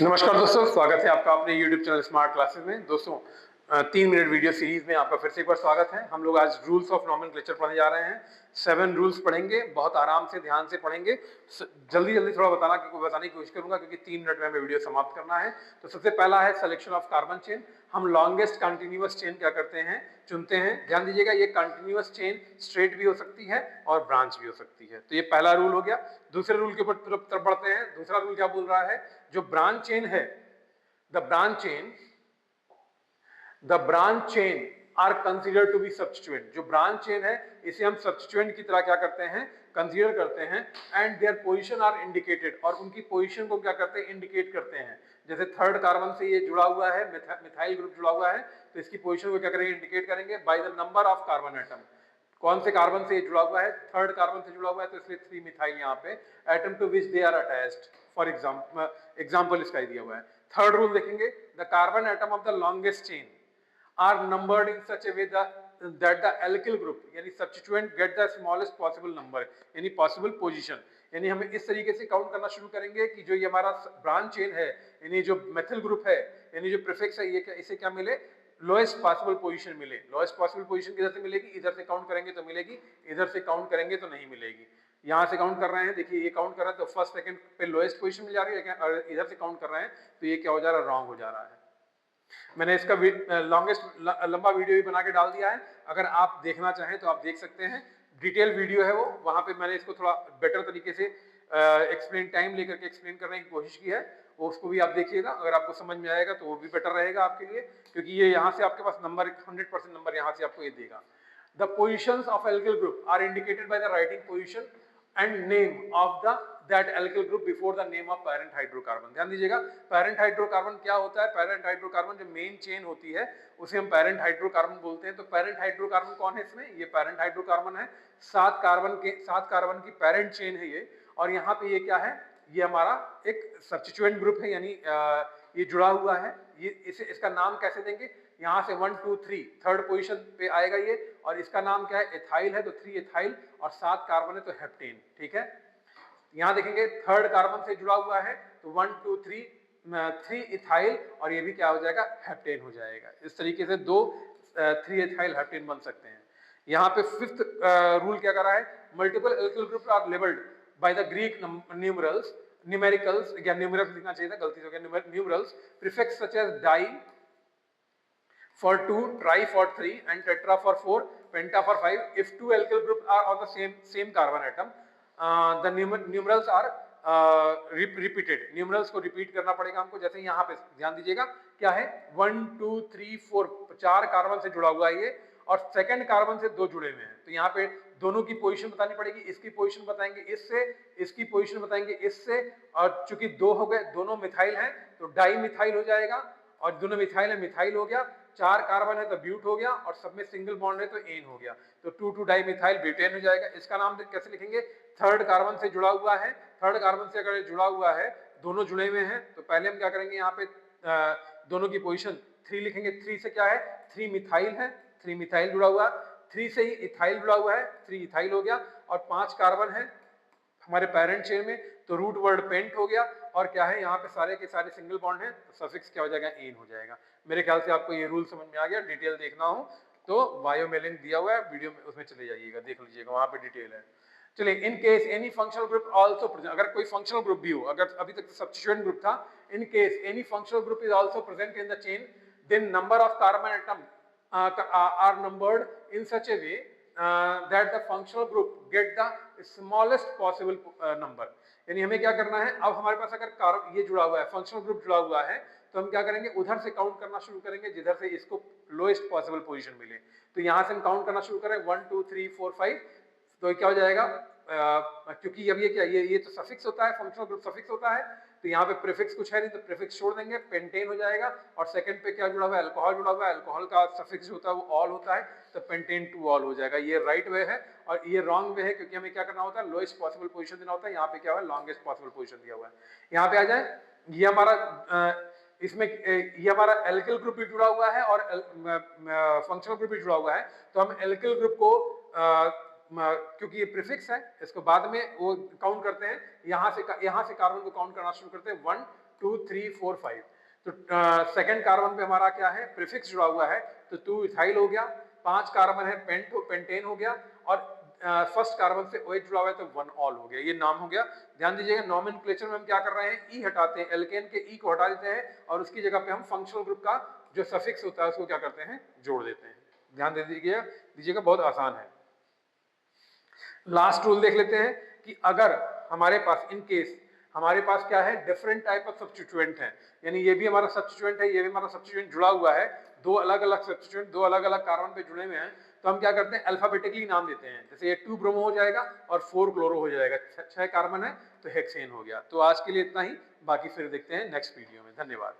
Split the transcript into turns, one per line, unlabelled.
नमस्कार दोस्तों, स्वागत है आपका अपने YouTube चैनल स्मार्ट क्लासेस में। दोस्तों 3 मिनट वीडियो सीरीज में आपका फिर से एक बार स्वागत है। हम लोग आज रूल्स ऑफ नॉमेनक्लेचर पढ़ने जा रहे हैं। 7 रूल्स पढ़ेंगे, बहुत आराम से ध्यान से पढ़ेंगे। जल्दी जल्दी थोड़ा बताने की कोशिश करूंगा क्योंकि 3 मिनट में हमें वीडियो समाप्त करना है। तो सबसे पहला है सिलेक्शन ऑफ कार्बन चेन। हम लॉन्गेस्ट कंटिन्यूअस चेन क्या करते हैं, चुनते हैं। ध्यान दीजिएगा, ये कंटिन्यूअस चेन स्ट्रेट भी हो सकती है और ब्रांच भी हो सकती है। तो ये पहला रूल हो गया। दूसरे रूल के ऊपर तरफ बढ़ते हैं। दूसरा रूल क्या बोल रहा है, जो ब्रांच चेन है, the branch chain are considered to be substituent। जो ब्रांच चेन है इसे हम सब्स्टिट्यूएंट की तरह क्या करते हैं, कंसीडर करते हैं। And their position are indicated, और उनकी पोजीशन को क्या करते हैं, इंडिकेट करते हैं। जैसे थर्ड कार्बन से ये जुड़ा हुआ है, मिथाइल ग्रुप जुड़ा हुआ है, तो इसकी पोजीशन को क्या करेंगे, इंडिकेट करेंगे by the number of carbon atom. कौन से कार्बन से ये जुड़ा हुआ है, थर्ड कार्बन से जुड़ा हुआ है, तो इसलिए 3 मिथाइल यहाँ पे, atom to which they are attached. For example इसका दिया हुआ है। थर्ड रूल देखेंगे, the carbon atom of the longest chain are numbered in such a way that the alkyl group यानी substituent get the smallest possible number यानी possible position। यानी हम इस तरीके से काउंट करना शुरू करेंगे कि जो ये हमारा ब्रांच चेन है, यानी जो मेथिल ग्रुप है, यानी जो प्रीफिक्स है, ये इसे क्या मिले, लोएस्ट पॉसिबल पोजीशन मिले। लोएस्ट पॉसिबल पोजीशन किधर से मिलेगी, इधर से काउंट करेंगे तो मिलेगी, इधर से काउंट करेंगे तो नहीं मिलेगी। यहाँ से काउंट कर रहे हैं, देखिए ये काउंट कर रहे हैं तो फर्स्ट सेकंड पे लोएस्ट पोजीशन मिल जा रही है, और इधर से काउंट कर रहे हैं तो ये क्या हो जा रहा है, रॉन्ग हो जा रहा है। मैंने इसका लंबा वीडियो भी बना के डाल दिया है, अगर आप देखना चाहें तो आप देख सकते हैं। डिटेल वीडियो है वो, वहां पे मैंने इसको थोड़ा बेटर तरीके से एक्सप्लेन, टाइम लेकर के एक्सप्लेन करने की कोशिश की है। वो उसको भी आप देखिएगा, अगर आपको समझ में आएगा तो वो भी बेटर रहेगा आपके लिए, क्योंकि ये यहाँ से आपके पास नंबर 100% नंबर यहाँ से आपको ये देगा। The positions of alkyl group are indicated by the writing position and name of the that alkyl group before the name of parent hydrocarbon. ध्यान दीजिएगा, पैरेंट हाइड्रोकार्बन क्या होता है, पैरेंट हाइड्रोकार्बन जो मेन चेन होती है उसे हम पैरेंट हाइड्रोकार्बन बोलते हैं। तो पैरेंट हाइड्रोकार्बन कौन है इसमें, ये पैरेंट हाइड्रोकार्बन है। 7 कार्बन की पैरेंट चेन है ये, और यहाँ पे ये क्या है, ये हमारा एक सब्स्टिट्यूएंट ग्रुप है, यानी ये जुड़ा हुआ है। ये इसका नाम कैसे देंगे, यहाँ से 1 2 3 थर्ड पोजीशन पे आएगा ये, और इसका नाम क्या है, एथाइल है, तो 3 एथाइल, और 7 कार्बन है तो हेप्टेन। ठीक है, यहाँ देखेंगे थर्ड कार्बन से जुड़ा हुआ है तो 1 2 3 इथाइल, और ये भी क्या हो जाएगा, हेप्टेन हो जाएगा। इस तरीके से 3 इथाइल हेप्टेन बन सकते हैं। यहाँ पे 5th रूल क्या कर रहा है, multiple alkyl group are labelled by the Greek numericals, या न्यूमेरल्स लिखना चाहिए था, गलती से हो गया, numerals prefix such as di for 2, tri for 3 and tetra for 4, penta for 5. If 2 alkyl groups are on the same carbon atom, the numerals are repeated। numerals को repeat करना पड़ेगा हमको। जैसे यहाँ पे ध्यान दीजिएगा, क्या है, 1 2 3 4 4 कार्बन से जुड़ा हुआ है ये, और सेकंड कार्बन से 2 जुड़े हुए हैं। तो यहाँ पे दोनों की पोजीशन बतानी पड़ेगी, इसकी पोजीशन बताएंगे इससे, इसकी पोजीशन बताएंगे इससे, और चूंकि 2 हो गए, दोनों मिथाइल हैं तो डाई मिथाइल हो जाएगा, और दोनों मिथाइल है, मिथाइल हो गया। 4 कार्बन है तो ब्यूट हो गया, और सब में सिंगल बॉन्ड है तो एन हो गया, तो 2 डाई मिथाइल ब्यूटेन हो जाएगा। इसका नाम कैसे लिखेंगे, थर्ड कार्बन से जुड़ा हुआ है, थर्ड कार्बन से अगर जुड़ा हुआ है, दोनों जुड़े हुए हैं, तो पहले हम क्या करेंगे, यहाँ पे दोनों की पोजीशन 3 लिखेंगे। 3 से क्या है, 3 मिथाइल है, 3 मिथाइल जुड़ा हुआ, 3 से ही इथाइल जुड़ा हुआ है, 3 इथाइल हो गया, और 5 कार्बन है हमारे पेरेंट चेन में, तो रूट वर्ड पेंट हो गया, और क्या है, यहाँ पे सारे के सारे सिंगल बॉन्ड है, तो सफिक्स क्या हो जाएगा, एन हो जाएगा। मेरे ख्याल से आपको ये रूल समझ में आ गया। डिटेल देखना हो तो बायो में लिंक दिया हुआ है वीडियो में, उसमें चले जाइएगा, देख लीजिएगा, वहां पे डिटेल है। चलिए, इन case any functional group also present, अगर कोई फंक्शनल ग्रुप भी हो, अगर अभी तक सब्स्टिट्यूएंट ग्रुप था, in case any functional group is also present in the chain, then number of carbon atom are numbered in such a way that the functional group get the smallest possible number। यानी हमें क्या करना है, अब हमारे पास अगर ये जुड़ा हुआ है, फंक्शनल ग्रुप जुड़ा हुआ है, तो हम क्या करेंगे, उधर से काउंट करना शुरू करेंगे जिधर से इसको लोएस्ट पॉसिबल पोजीशन मिले। तो यहाँ से हम काउंट करना शुरू करें 1 2 3 4 5, तो क्या हो जाएगा, क्योंकि अब ये क्या, ये तो सफिक्स होता है, फंक्शनल ग्रुप सफिक्स होता है, तो यहाँ पे प्रीफिक्स कुछ है नहीं, तो प्रीफिक्स छोड़ देंगे, पेंटेन हो जाएगा। और सेकंड पे क्या जुड़ा हुआ है, अल्कोहल जुड़ा हुआ है, अल्कोहल का सफिक्स होता है वो ऑल होता है, तो पेंटेन टू ऑल हो जाएगा। ये राइट वे है, और ये रॉन्ग वे है, क्योंकि हमें क्या करना होता है, लोएस्ट पॉसिबल पोजीशन देना होता है। यहाँ पे क्या हुआ, लॉन्गेस्ट पॉसिबल पोजीशन दिया हुआ है। यहाँ पे आ जाए, ये हमारा इसमें ये हमारा एल्किल ग्रुप भी जुड़ा हुआ है और फंक्शनल ग्रुप भी जुड़ा हुआ है, तो हम एल्किल ग्रुप को क्योंकि ये प्रीफिक्स है, इसको बाद में वो काउंट करते हैं, यहाँ से कार्बन को काउंट करना शुरू करते हैं 1 2 3 4 5। तो सेकंड कार्बन पे हमारा क्या है, प्रीफिक्स जुड़ा हुआ है, तो 2 इथाइल हो गया, 5 कार्बन है पेंटेन हो गया, और फर्स्ट कार्बन से OH जुड़ा हुआ है तो 1 ऑल हो गया, ये नाम हो गया। ध्यान दीजिएगा नोमेनक्लेचर में हम क्या कर रहे हैं, ई हटाते हैं, एल्केन के ई को हटा देते हैं और उसकी जगह पे हम फंक्शनल ग्रुप का जो सफिक्स होता है उसको क्या करते हैं, जोड़ देते हैं। ध्यान दे दीजिएगा, बहुत आसान है। लास्ट रूल देख लेते हैं कि अगर हमारे पास इन केस हमारे पास क्या है, डिफरेंट टाइप ऑफ सब्स्टिट्यूएंट है, यानी ये भी हमारा सब्स्टिट्यूएंट है, ये भी हमारा सब्स्टिट्यूएंट जुड़ा हुआ है, दो अलग अलग सब्स्टिट्यूएंट दो अलग अलग कार्बन पे जुड़े हुए हैं, तो हम क्या करते हैं, अल्फाबेटिकली नाम देते हैं। जैसे ये 2 ब्रोमो हो जाएगा और 4 क्लोरो हो जाएगा, 6 कार्बन है तो हेक्सेन हो गया। तो आज के लिए इतना ही, बाकी फिर देखते हैं नेक्स्ट वीडियो में। धन्यवाद।